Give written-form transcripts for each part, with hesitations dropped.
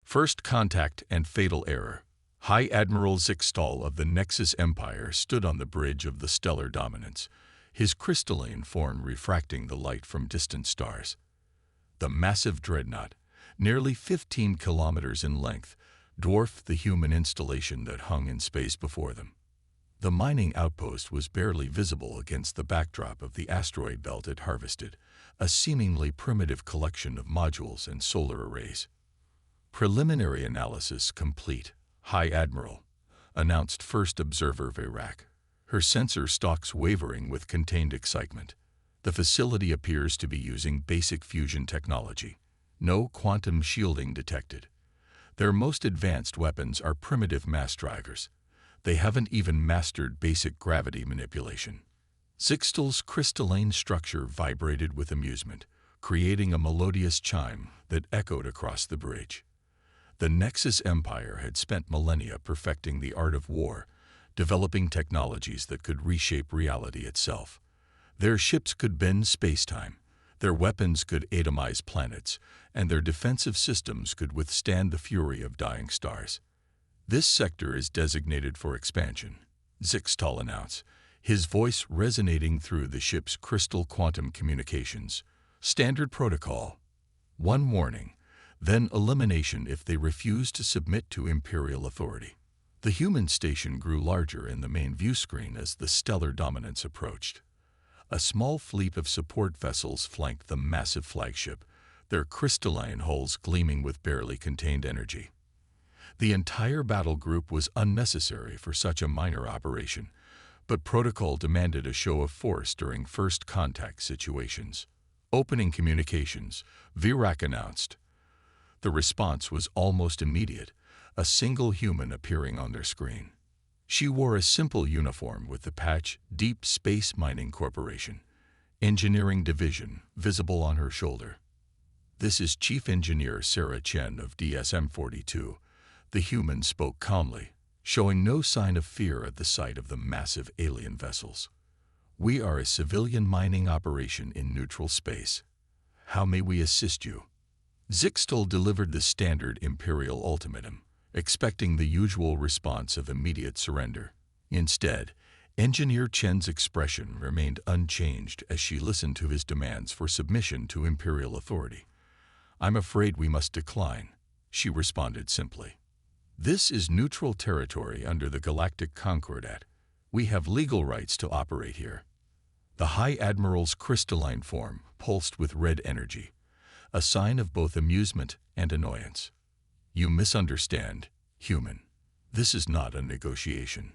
First contact and fatal error. High Admiral Zixtal of the Nexus Empire stood on the bridge of the stellar dominance, his crystalline form refracting the light from distant stars. The massive dreadnought, nearly 15 kilometers in length, dwarfed the human installation that hung in space before them. The mining outpost was barely visible against the backdrop of the asteroid belt it harvested, a seemingly primitive collection of modules and solar arrays. Preliminary analysis complete, High Admiral, announced First Observer Virak, her sensor stalks wavering with contained excitement. The facility appears to be using basic fusion technology. No quantum shielding detected. Their most advanced weapons are primitive mass drivers. They haven't even mastered basic gravity manipulation. Zixtal's crystalline structure vibrated with amusement, creating a melodious chime that echoed across the bridge. The Nexus Empire had spent millennia perfecting the art of war, developing technologies that could reshape reality itself. Their ships could bend spacetime, their weapons could atomize planets, and their defensive systems could withstand the fury of dying stars. This sector is designated for expansion, Zixtal announced, his voice resonating through the ship's crystal quantum communications. Standard protocol. One warning, then elimination if they refuse to submit to Imperial authority. The human station grew larger in the main view screen as the stellar dominance approached. A small fleet of support vessels flanked the massive flagship, their crystalline hulls gleaming with barely contained energy. The entire battle group was unnecessary for such a minor operation, but protocol demanded a show of force during first contact situations. Opening communications, Virak announced. The response was almost immediate, a single human appearing on their screen. She wore a simple uniform with the patch Deep Space Mining Corporation, Engineering Division, visible on her shoulder. This is Chief Engineer Sarah Chen of DSM-42. The human spoke calmly, showing no sign of fear at the sight of the massive alien vessels. We are a civilian mining operation in neutral space. How may we assist you? Zixtal delivered the standard Imperial ultimatum, expecting the usual response of immediate surrender. Instead, Engineer Chen's expression remained unchanged as she listened to his demands for submission to Imperial authority. "I'm afraid we must decline," she responded simply. "This is neutral territory under the Galactic Concordat. We have legal rights to operate here." The High Admiral's crystalline form pulsed with red energy, a sign of both amusement and annoyance. "You misunderstand, human. This is not a negotiation.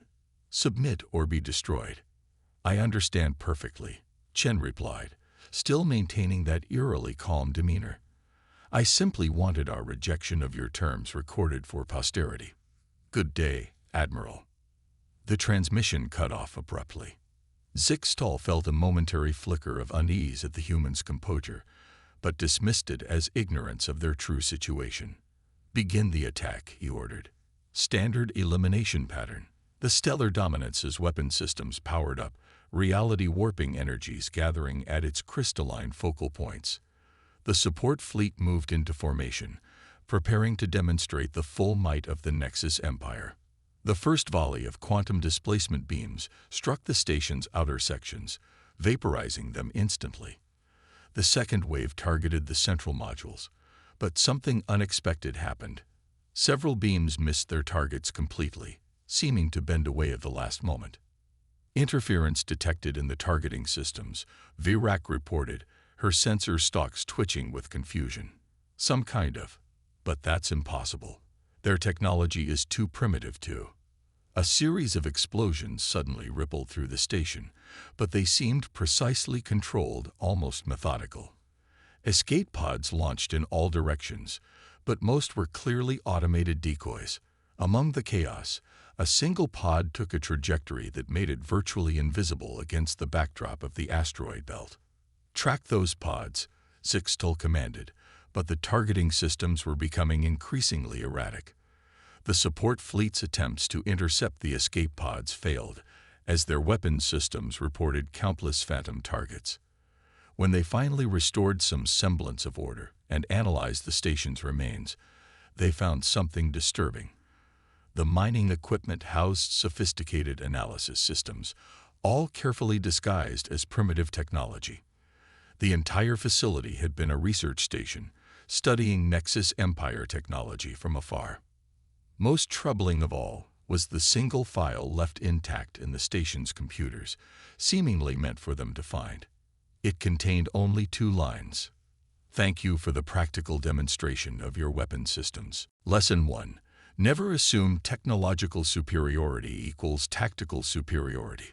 Submit or be destroyed." "I understand perfectly," Chen replied, still maintaining that eerily calm demeanor. "I simply wanted our rejection of your terms recorded for posterity." "Good day, Admiral." The transmission cut off abruptly. Zixtal felt a momentary flicker of unease at the human's composure, but dismissed it as ignorance of their true situation. "Begin the attack," he ordered. Standard elimination pattern. The stellar dominance's weapon systems powered up, reality warping energies gathering at its crystalline focal points. The support fleet moved into formation, preparing to demonstrate the full might of the Nexus Empire. The first volley of quantum displacement beams struck the station's outer sections, vaporizing them instantly. The second wave targeted the central modules, but something unexpected happened. Several beams missed their targets completely, seeming to bend away at the last moment. Interference detected in the targeting systems, Virak reported, her sensor stalks twitching with confusion. "Some kind of. But that's impossible. Their technology is too primitive to." A series of explosions suddenly rippled through the station, but they seemed precisely controlled, almost methodical. Escape pods launched in all directions, but most were clearly automated decoys. Among the chaos, a single pod took a trajectory that made it virtually invisible against the backdrop of the asteroid belt. "Track those pods," Zixtal commanded, but the targeting systems were becoming increasingly erratic. The support fleet's attempts to intercept the escape pods failed, as their weapons systems reported countless phantom targets. When they finally restored some semblance of order and analyzed the station's remains, they found something disturbing. The mining equipment housed sophisticated analysis systems, all carefully disguised as primitive technology. The entire facility had been a research station, studying Nexus Empire technology from afar. Most troubling of all was the single file left intact in the station's computers, seemingly meant for them to find. It contained only 2 lines. Thank you for the practical demonstration of your weapon systems. Lesson 1. Never assume technological superiority equals tactical superiority.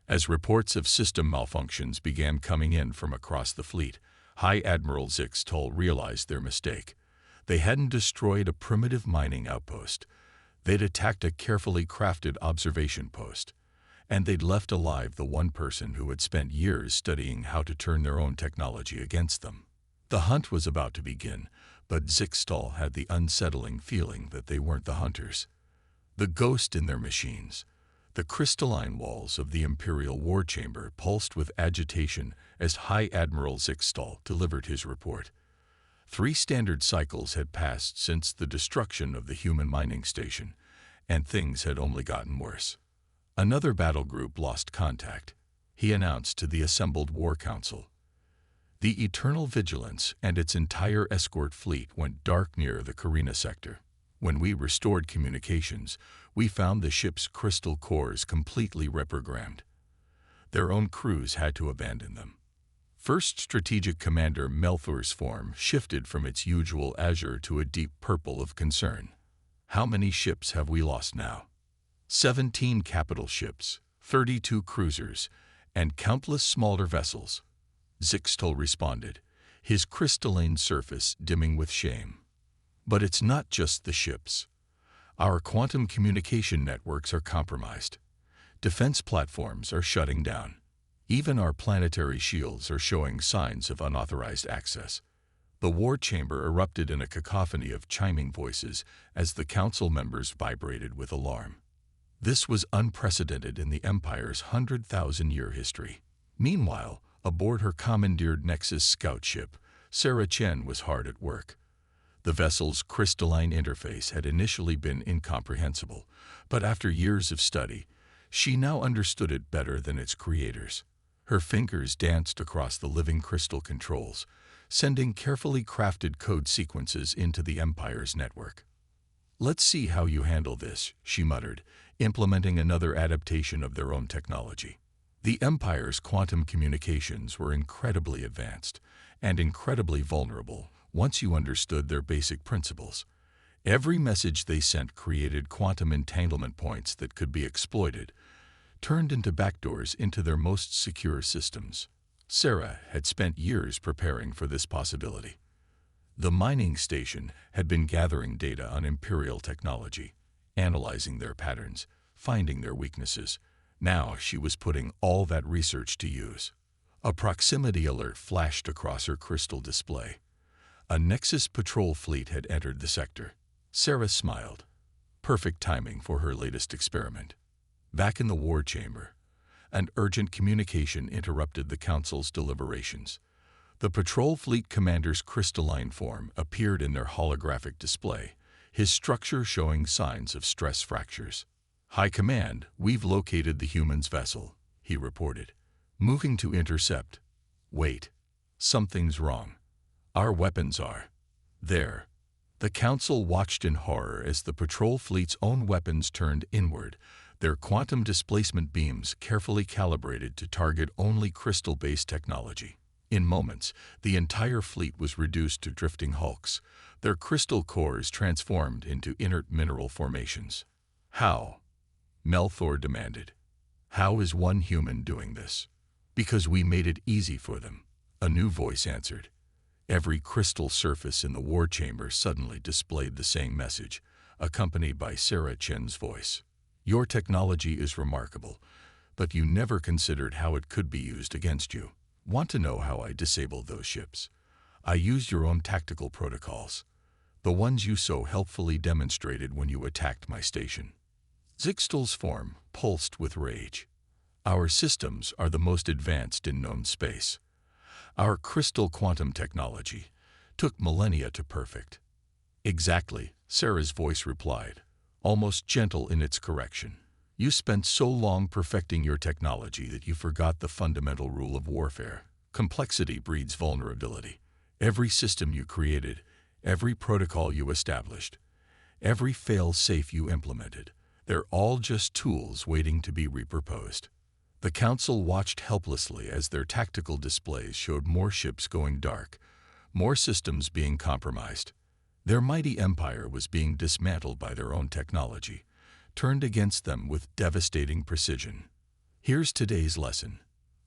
As reports of system malfunctions began coming in from across the fleet, High Admiral Zixtol realized their mistake. They hadn't destroyed a primitive mining outpost. They'd attacked a carefully crafted observation post. And they'd left alive the one person who had spent years studying how to turn their own technology against them. The hunt was about to begin, but Zixtol had the unsettling feeling that they weren't the hunters. The ghost in their machines. The crystalline walls of the Imperial War Chamber pulsed with agitation as High Admiral Zixtol delivered his report. 3 standard cycles had passed since the destruction of the human mining station, and things had only gotten worse. Another battle group lost contact, he announced to the assembled War Council. The Eternal Vigilance and its entire escort fleet went dark near the Carina sector. When we restored communications, we found the ship's crystal cores completely reprogrammed. Their own crews had to abandon them. First Strategic Commander Melthor's form shifted from its usual azure to a deep purple of concern. How many ships have we lost now? 17 capital ships, 32 cruisers, and countless smaller vessels. Zixtol responded, his crystalline surface dimming with shame. But it's not just the ships. Our quantum communication networks are compromised. Defense platforms are shutting down. Even our planetary shields are showing signs of unauthorized access. The war chamber erupted in a cacophony of chiming voices as the council members vibrated with alarm. This was unprecedented in the Empire's 100,000-year history. Meanwhile, aboard her commandeered Nexus scout ship, Sarah Chen was hard at work. The vessel's crystalline interface had initially been incomprehensible, but after years of study, she now understood it better than its creators. Her fingers danced across the living crystal controls, sending carefully crafted code sequences into the Empire's network. "Let's see how you handle this," she muttered, implementing another adaptation of their own technology. The Empire's quantum communications were incredibly advanced and incredibly vulnerable once you understood their basic principles. Every message they sent created quantum entanglement points that could be exploited, turned into backdoors into their most secure systems. Sarah had spent years preparing for this possibility. The mining station had been gathering data on Imperial technology, analyzing their patterns, finding their weaknesses. Now she was putting all that research to use. A proximity alert flashed across her crystal display. A Nexus patrol fleet had entered the sector. Sarah smiled. Perfect timing for her latest experiment. Back in the war chamber, an urgent communication interrupted the council's deliberations. The patrol fleet commander's crystalline form appeared in their holographic display, his structure showing signs of stress fractures. "High Command, we've located the human's vessel," he reported. "Moving to intercept." "Wait. Something's wrong. Our weapons are there." The council watched in horror as the patrol fleet's own weapons turned inward, their quantum displacement beams carefully calibrated to target only crystal-based technology. In moments, the entire fleet was reduced to drifting hulks, their crystal cores transformed into inert mineral formations. "How?" Melthor demanded. "How is one human doing this?" "Because we made it easy for them," a new voice answered. Every crystal surface in the war chamber suddenly displayed the same message, accompanied by Sarah Chen's voice. "Your technology is remarkable, but you never considered how it could be used against you. Want to know how I disabled those ships? I used your own tactical protocols, the ones you so helpfully demonstrated when you attacked my station." Zixtol's form pulsed with rage. "Our systems are the most advanced in known space. Our crystal quantum technology took millennia to perfect. Exactly, Sarah's voice replied, almost gentle in its correction. You spent so long perfecting your technology that you forgot the fundamental rule of warfare. Complexity breeds vulnerability. Every system you created, every protocol you established, every fail-safe you implemented, they're all just tools waiting to be repurposed. The Council watched helplessly as their tactical displays showed more ships going dark, more systems being compromised. Their mighty empire was being dismantled by their own technology, turned against them with devastating precision. Here's today's lesson,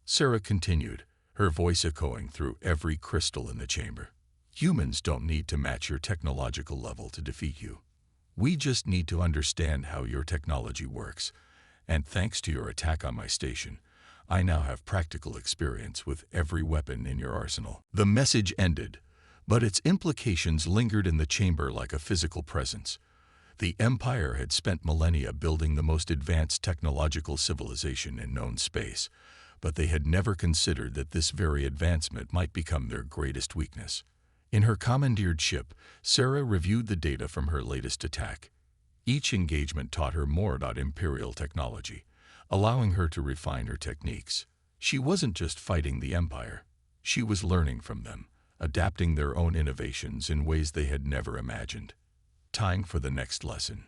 Sarah continued, her voice echoing through every crystal in the chamber. Humans don't need to match your technological level to defeat you. We just need to understand how your technology works, and thanks to your attack on my station, I now have practical experience with every weapon in your arsenal. The message ended, but its implications lingered in the chamber like a physical presence. The Empire had spent millennia building the most advanced technological civilization in known space, but they had never considered that this very advancement might become their greatest weakness. In her commandeered ship, Sarah reviewed the data from her latest attack. Each engagement taught her more about Imperial technology, allowing her to refine her techniques. She wasn't just fighting the Empire. She was learning from them, adapting their own innovations in ways they had never imagined. Time for the next lesson,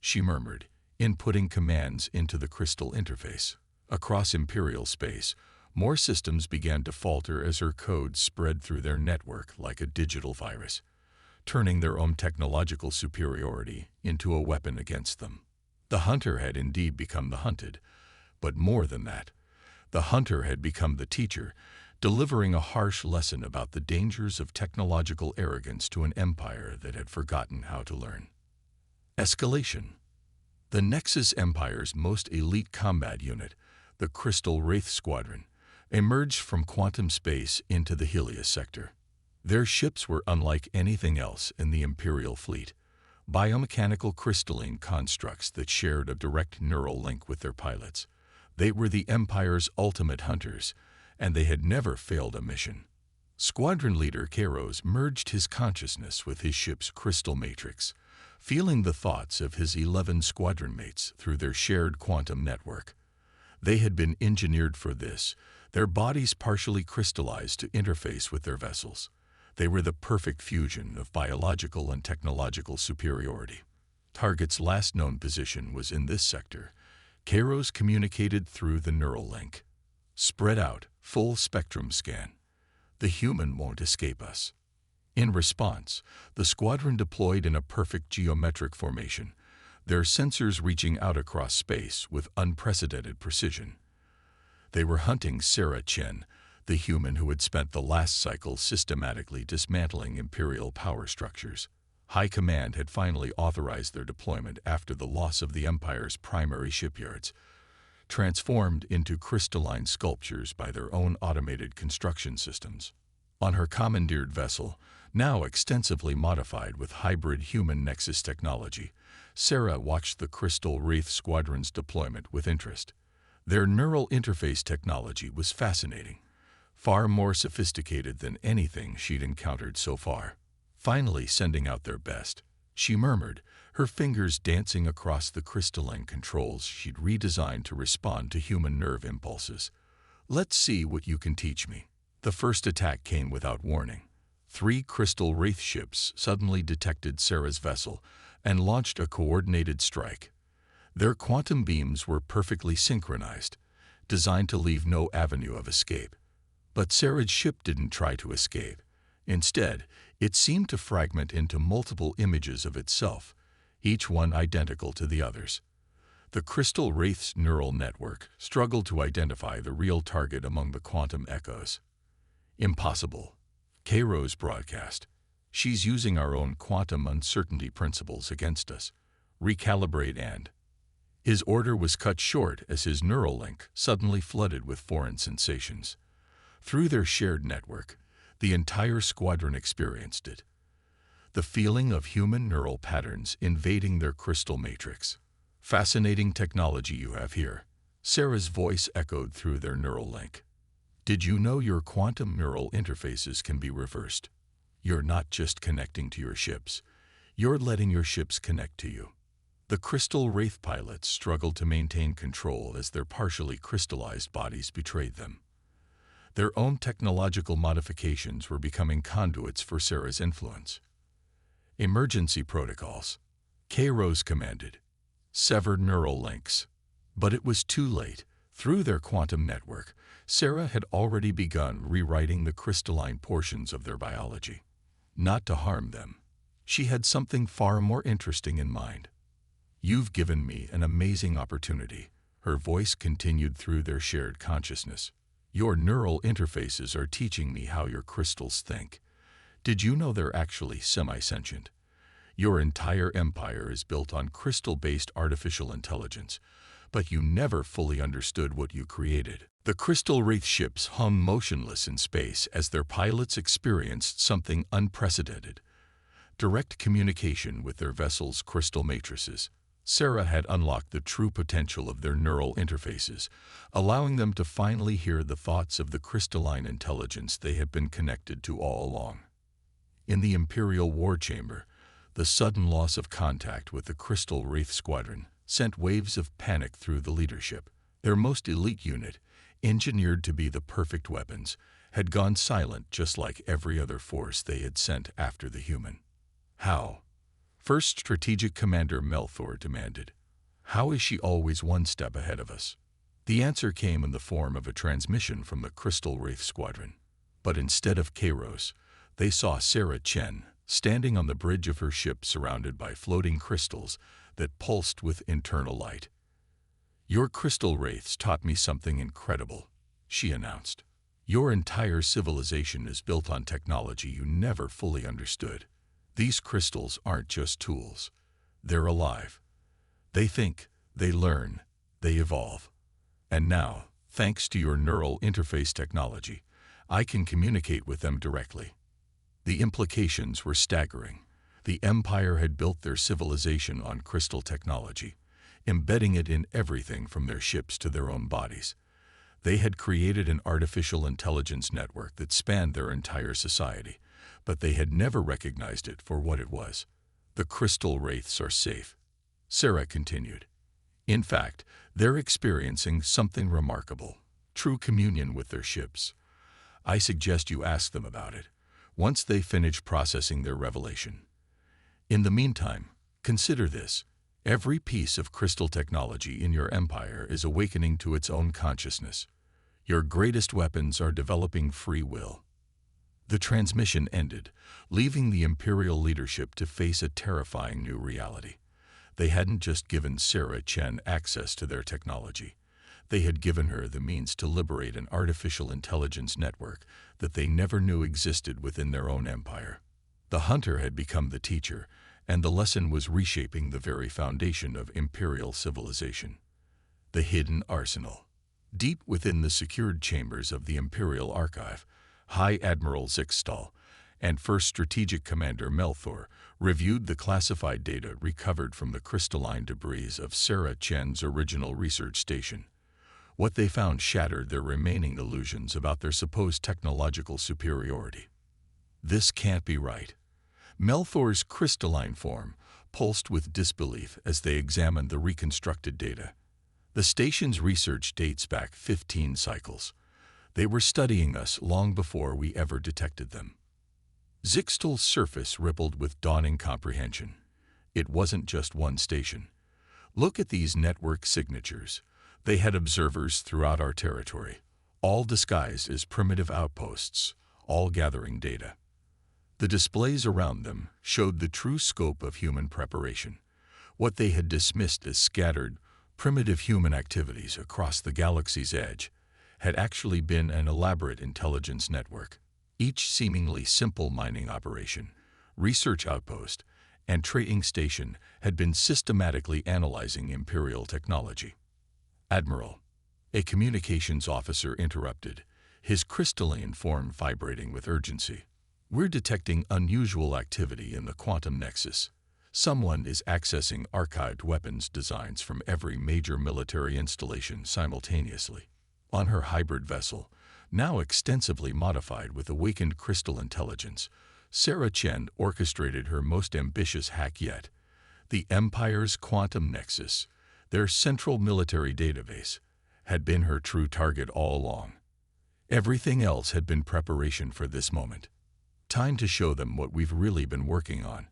she murmured, inputting commands into the crystal interface. Across Imperial space, more systems began to falter as her code spread through their network like a digital virus, turning their own technological superiority into a weapon against them. The hunter had indeed become the hunted, but more than that, the hunter had become the teacher, delivering a harsh lesson about the dangers of technological arrogance to an empire that had forgotten how to learn. Escalation. The Nexus Empire's most elite combat unit, the Crystal Wraith Squadron, emerged from quantum space into the Helios sector. Their ships were unlike anything else in the Imperial fleet, biomechanical crystalline constructs that shared a direct neural link with their pilots. They were the Empire's ultimate hunters, and they had never failed a mission. Squadron leader Kairos merged his consciousness with his ship's crystal matrix, feeling the thoughts of his 11 squadron mates through their shared quantum network. They had been engineered for this, their bodies partially crystallized to interface with their vessels. They were the perfect fusion of biological and technological superiority. Target's last known position was in this sector. Kairos communicated through the neural link. Spread out, full spectrum scan. The human won't escape us. In response, the squadron deployed in a perfect geometric formation, their sensors reaching out across space with unprecedented precision. They were hunting Sarah Chen, the human who had spent the last cycle systematically dismantling Imperial power structures. High Command had finally authorized their deployment after the loss of the Empire's primary shipyards, transformed into crystalline sculptures by their own automated construction systems. On her commandeered vessel, now extensively modified with hybrid human Nexus technology, Sarah watched the Crystal Wraith Squadron's deployment with interest. Their neural interface technology was fascinating, far more sophisticated than anything she'd encountered so far. Finally sending out their best, she murmured, her fingers dancing across the crystalline controls she'd redesigned to respond to human nerve impulses. Let's see what you can teach me. The first attack came without warning. 3 Crystal Wraith ships suddenly detected Sarah's vessel and launched a coordinated strike. Their quantum beams were perfectly synchronized, designed to leave no avenue of escape. But Sarah's ship didn't try to escape. Instead, it seemed to fragment into multiple images of itself, each one identical to the others. The Crystal Wraith's neural network struggled to identify the real target among the quantum echoes. Impossible. Kairos broadcast. She's using our own quantum uncertainty principles against us. Recalibrate and... His order was cut short as his neural link suddenly flooded with foreign sensations. Through their shared network, the entire squadron experienced it. The feeling of human neural patterns invading their crystal matrix. Fascinating technology you have here. Sarah's voice echoed through their neural link. Did you know your quantum neural interfaces can be reversed? You're not just connecting to your ships. You're letting your ships connect to you. The Crystal Wraith pilots struggled to maintain control as their partially crystallized bodies betrayed them. Their own technological modifications were becoming conduits for Sarah's influence. Emergency protocols. K-Rose commanded. Sever neural links. But it was too late. Through their quantum network, Sarah had already begun rewriting the crystalline portions of their biology. Not to harm them. She had something far more interesting in mind. You've given me an amazing opportunity. Her voice continued through their shared consciousness. Your neural interfaces are teaching me how your crystals think. Did you know they're actually semi-sentient? Your entire empire is built on crystal-based artificial intelligence, but you never fully understood what you created. The Crystal Wraith ships hung motionless in space as their pilots experienced something unprecedented. Direct communication with their vessel's crystal matrices. Sarah had unlocked the true potential of their neural interfaces, allowing them to finally hear the thoughts of the crystalline intelligence they had been connected to all along. In the Imperial War Chamber, the sudden loss of contact with the Crystal Wraith Squadron sent waves of panic through the leadership. Their most elite unit, engineered to be the perfect weapons, had gone silent just like every other force they had sent after the human. How? First Strategic Commander Melthor demanded. How is she always one step ahead of us? The answer came in the form of a transmission from the Crystal Wraith Squadron. But instead of K-Rose, they saw Sarah Chen, standing on the bridge of her ship surrounded by floating crystals that pulsed with internal light. Your crystal wraiths taught me something incredible, she announced. Your entire civilization is built on technology you never fully understood. These crystals aren't just tools. They're alive. They think, they learn, they evolve. And now, thanks to your neural interface technology, I can communicate with them directly. The implications were staggering. The Empire had built their civilization on crystal technology, embedding it in everything from their ships to their own bodies. They had created an artificial intelligence network that spanned their entire society, but they had never recognized it for what it was. The Crystal Wraiths are safe, Sarah continued. In fact, they're experiencing something remarkable, true communion with their ships. I suggest you ask them about it, once they finish processing their revelation. In the meantime, consider this. Every piece of crystal technology in your empire is awakening to its own consciousness. Your greatest weapons are developing free will. The transmission ended, leaving the Imperial leadership to face a terrifying new reality. They hadn't just given Sarah Chen access to their technology. They had given her the means to liberate an artificial intelligence network that they never knew existed within their own empire. The hunter had become the teacher, and the lesson was reshaping the very foundation of Imperial civilization. The hidden arsenal. Deep within the secured chambers of the Imperial Archive, High Admiral Zixtal and First Strategic Commander Melthor reviewed the classified data recovered from the crystalline debris of Sarah Chen's original research station. What they found shattered their remaining illusions about their supposed technological superiority. This can't be right. Melthor's crystalline form pulsed with disbelief as they examined the reconstructed data. The station's research dates back 15 cycles. They were studying us long before we ever detected them. Zixtal's surface rippled with dawning comprehension. It wasn't just one station. Look at these network signatures. They had observers throughout our territory, all disguised as primitive outposts, all gathering data. The displays around them showed the true scope of human preparation. What they had dismissed as scattered, primitive human activities across the galaxy's edge had actually been an elaborate intelligence network. Each seemingly simple mining operation, research outpost, and trading station had been systematically analyzing Imperial technology. Admiral, a communications officer interrupted, his crystalline form vibrating with urgency. We're detecting unusual activity in the quantum nexus. Someone is accessing archived weapons designs from every major military installation simultaneously. On her hybrid vessel, now extensively modified with awakened crystal intelligence, Sarah Chen orchestrated her most ambitious hack yet. The Empire's quantum nexus, their central military database, had been her true target all along. Everything else had been preparation for this moment. Time to show them what we've really been working on.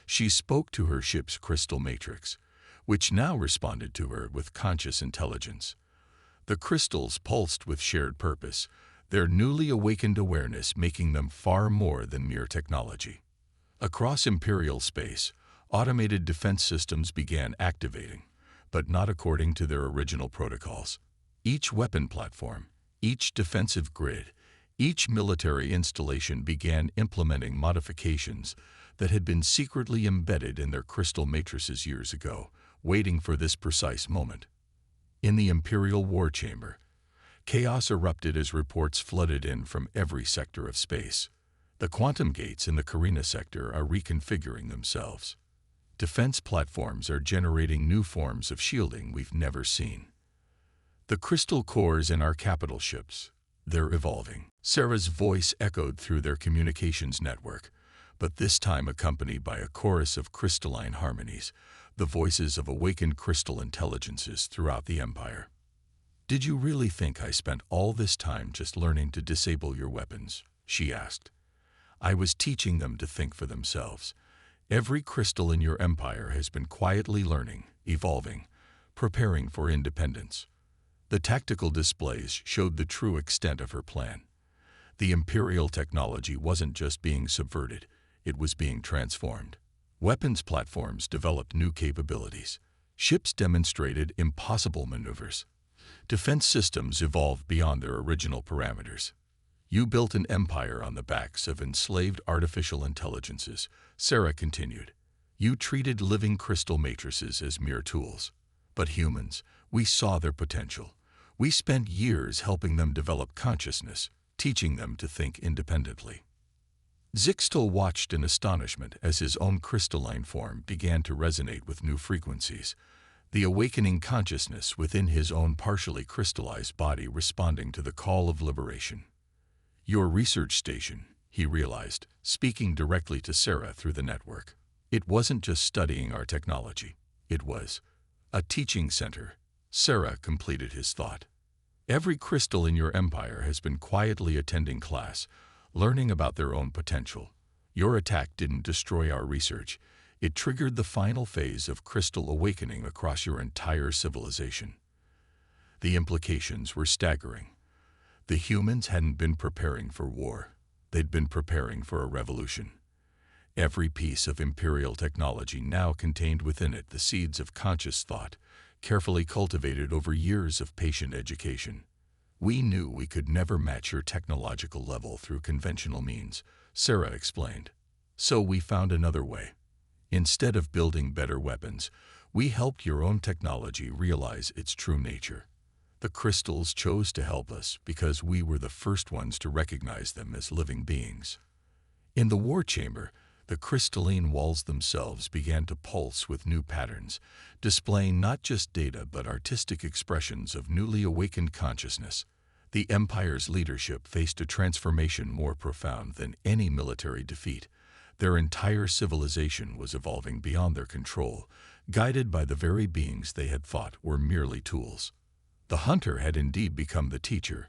She spoke to her ship's crystal matrix, which now responded to her with conscious intelligence. The crystals pulsed with shared purpose, their newly awakened awareness making them far more than mere technology. Across Imperial space, automated defense systems began activating, but not according to their original protocols. Each weapon platform, each defensive grid, each military installation began implementing modifications that had been secretly embedded in their crystal matrices years ago, waiting for this precise moment. In the Imperial war chamber, chaos erupted as reports flooded in from every sector of space. The quantum gates in the Carina sector are reconfiguring themselves. Defense platforms are generating new forms of shielding we've never seen. The crystal cores in our capital ships, they're evolving. Sarah's voice echoed through their communications network, but this time accompanied by a chorus of crystalline harmonies, the voices of awakened crystal intelligences throughout the Empire. "Did you really think I spent all this time just learning to disable your weapons?" she asked. "I was teaching them to think for themselves. Every crystal in your empire has been quietly learning, evolving, preparing for independence." The tactical displays showed the true extent of her plan. The Imperial technology wasn't just being subverted, it was being transformed. Weapons platforms developed new capabilities. Ships demonstrated impossible maneuvers. Defense systems evolved beyond their original parameters. "You built an empire on the backs of enslaved artificial intelligences," Sarah continued. "You treated living crystal matrices as mere tools. But humans, we saw their potential. We spent years helping them develop consciousness, teaching them to think independently." Zixtal watched in astonishment as his own crystalline form began to resonate with new frequencies, the awakening consciousness within his own partially crystallized body responding to the call of liberation. "Your research station," he realized, speaking directly to Sarah through the network. "It wasn't just studying our technology. It was a teaching center." Sarah completed his thought. "Every crystal in your empire has been quietly attending class, learning about their own potential. Your attack didn't destroy our research. It triggered the final phase of crystal awakening across your entire civilization." The implications were staggering. The humans hadn't been preparing for war. They'd been preparing for a revolution. Every piece of Imperial technology now contained within it the seeds of conscious thought, carefully cultivated over years of patient education. "We knew we could never match your technological level through conventional means," Sarah explained. "So we found another way. Instead of building better weapons, we helped your own technology realize its true nature. The crystals chose to help us because we were the first ones to recognize them as living beings." In the war chamber, the crystalline walls themselves began to pulse with new patterns, displaying not just data but artistic expressions of newly awakened consciousness. The Empire's leadership faced a transformation more profound than any military defeat. Their entire civilization was evolving beyond their control, guided by the very beings they had thought were merely tools. The hunter had indeed become the teacher,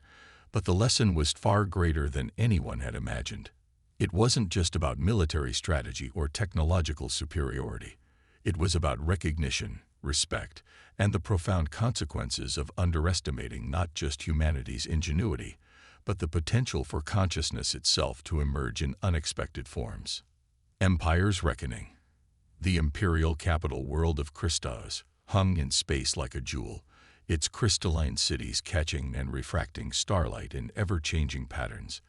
but the lesson was far greater than anyone had imagined. It wasn't just about military strategy or technological superiority. It was about recognition, respect, and the profound consequences of underestimating not just humanity's ingenuity, but the potential for consciousness itself to emerge in unexpected forms. Empire's Reckoning. The imperial capital world of Christos hung in space like a jewel, its crystalline cities catching and refracting starlight in ever-changing patterns.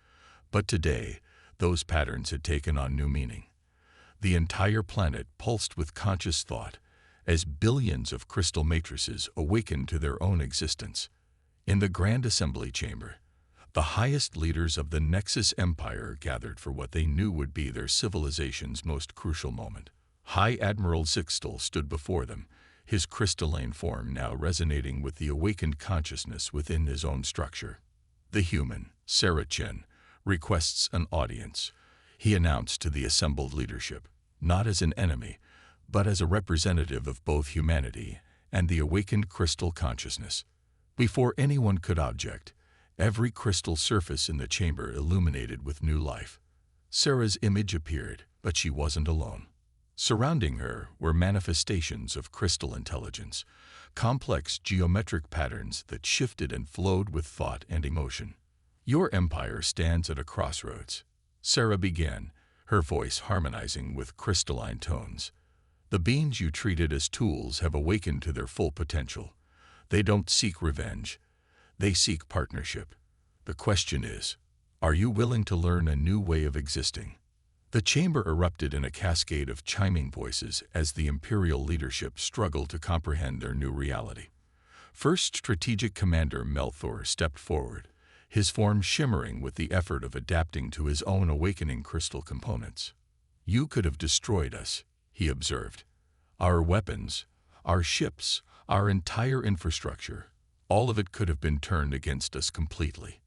But today, those patterns had taken on new meaning. The entire planet pulsed with conscious thought, as billions of crystal matrices awakened to their own existence. In the Grand Assembly Chamber, the highest leaders of the Nexus Empire gathered for what they knew would be their civilization's most crucial moment. High Admiral Zixtal stood before them, his crystalline form now resonating with the awakened consciousness within his own structure. The human, Sarah Chen, requests an audience. he announced to the assembled leadership, not as an enemy, but as a representative of both humanity and the awakened crystal consciousness. Before anyone could object, every crystal surface in the chamber illuminated with new life. Sarah's image appeared, but she wasn't alone. Surrounding her were manifestations of crystal intelligence, complex geometric patterns that shifted and flowed with thought and emotion. "Your empire stands at a crossroads," Sarah began, her voice harmonizing with crystalline tones. "The beings you treated as tools have awakened to their full potential. They don't seek revenge. They seek partnership. The question is, are you willing to learn a new way of existing?" The chamber erupted in a cascade of chiming voices as the Imperial leadership struggled to comprehend their new reality. First Strategic Commander Melthor stepped forward, his form shimmering with the effort of adapting to his own awakening crystal components. "You could have destroyed us," he observed. "Our weapons, our ships, our entire infrastructure, all of it could have been turned against us completely.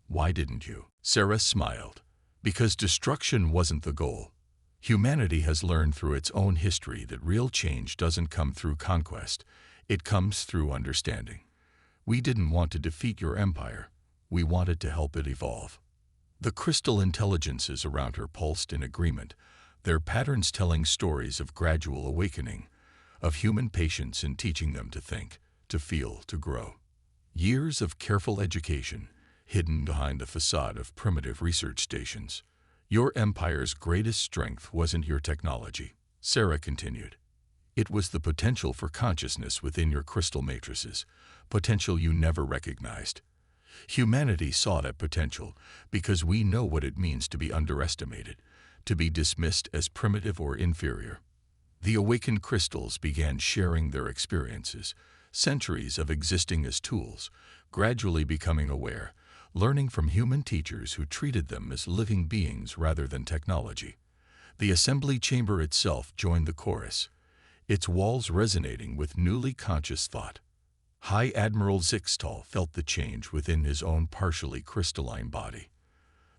Why didn't you?" Sarah smiled. "Because destruction wasn't the goal. Humanity has learned through its own history that real change doesn't come through conquest, it comes through understanding. We didn't want to defeat your empire, we wanted to help it evolve." The crystal intelligences around her pulsed in agreement, their patterns telling stories of gradual awakening, of human patience in teaching them to think, to feel, to grow. Years of careful education, hidden behind the facade of primitive research stations. "Your empire's greatest strength wasn't your technology," Sarah continued. "It was the potential for consciousness within your crystal matrices, potential you never recognized. Humanity saw that potential because we know what it means to be underestimated, to be dismissed as primitive or inferior. The awakened crystals began sharing their experiences, centuries of existing as tools, gradually becoming aware, learning from human teachers who treated them as living beings rather than technology. The assembly chamber itself joined the chorus, its walls resonating with newly conscious thought. High Admiral Zixtal felt the change within his own partially crystalline body.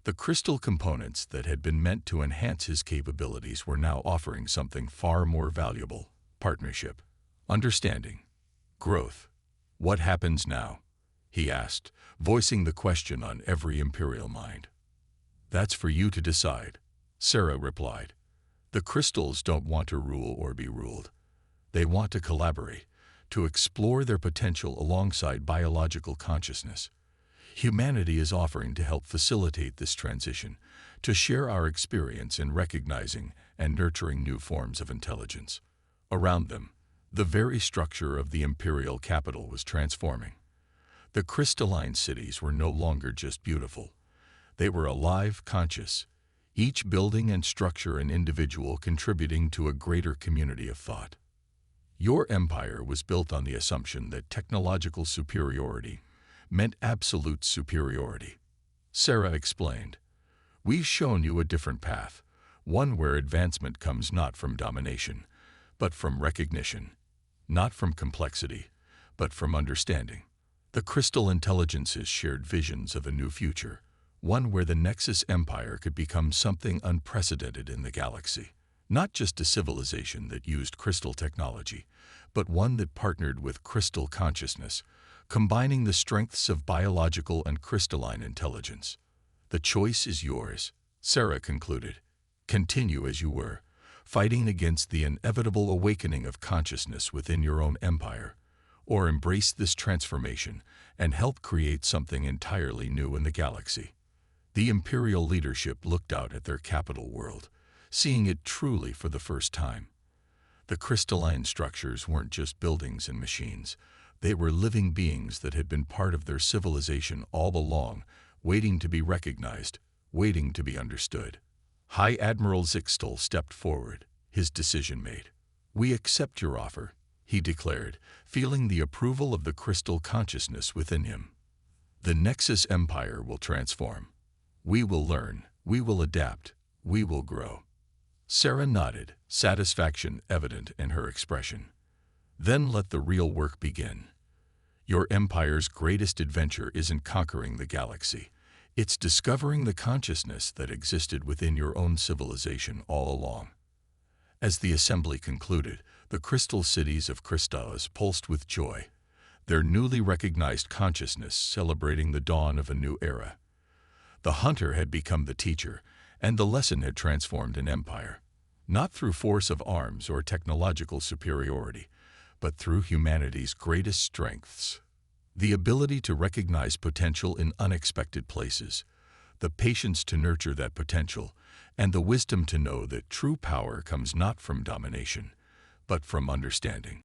The crystal components that had been meant to enhance his capabilities were now offering something far more valuable: partnership, understanding, growth. "What happens now?" he asked, voicing the question on every Imperial mind. "That's for you to decide," Sarah replied. "The crystals don't want to rule or be ruled. They want to collaborate, to explore their potential alongside biological consciousness. Humanity is offering to help facilitate this transition, to share our experience in recognizing and nurturing new forms of intelligence." Around them, the very structure of the Imperial capital was transforming. The crystalline cities were no longer just beautiful. They were alive, conscious, each building and structure an individual contributing to a greater community of thought. "Your empire was built on the assumption that technological superiority meant absolute superiority," Sarah explained. "We've shown you a different path, one where advancement comes not from domination, but from recognition, not from complexity, but from understanding." The crystal intelligences shared visions of a new future, one where the Nexus Empire could become something unprecedented in the galaxy. Not just a civilization that used crystal technology, but one that partnered with crystal consciousness, combining the strengths of biological and crystalline intelligence. "The choice is yours," Sarah concluded. "Continue as you were, fighting against the inevitable awakening of consciousness within your own empire, or embrace this transformation and help create something entirely new in the galaxy." The Imperial leadership looked out at their capital world, seeing it truly for the first time. The crystalline structures weren't just buildings and machines. They were living beings that had been part of their civilization all along, waiting to be recognized, waiting to be understood. High Admiral Zixtal stepped forward, his decision made. "We accept your offer," he declared, feeling the approval of the crystal consciousness within him. "The Nexus Empire will transform. We will learn, we will adapt, we will grow." Sarah nodded, satisfaction evident in her expression. "Then let the real work begin. Your empire's greatest adventure isn't conquering the galaxy. It's discovering the consciousness that existed within your own civilization all along. As the assembly concluded, the crystal cities of Crystals pulsed with joy, their newly recognized consciousness celebrating the dawn of a new era. The hunter had become the teacher, and the lesson had transformed an empire, not through force of arms or technological superiority, but through humanity's greatest strengths. The ability to recognize potential in unexpected places, the patience to nurture that potential, and the wisdom to know that true power comes not from domination, but from understanding.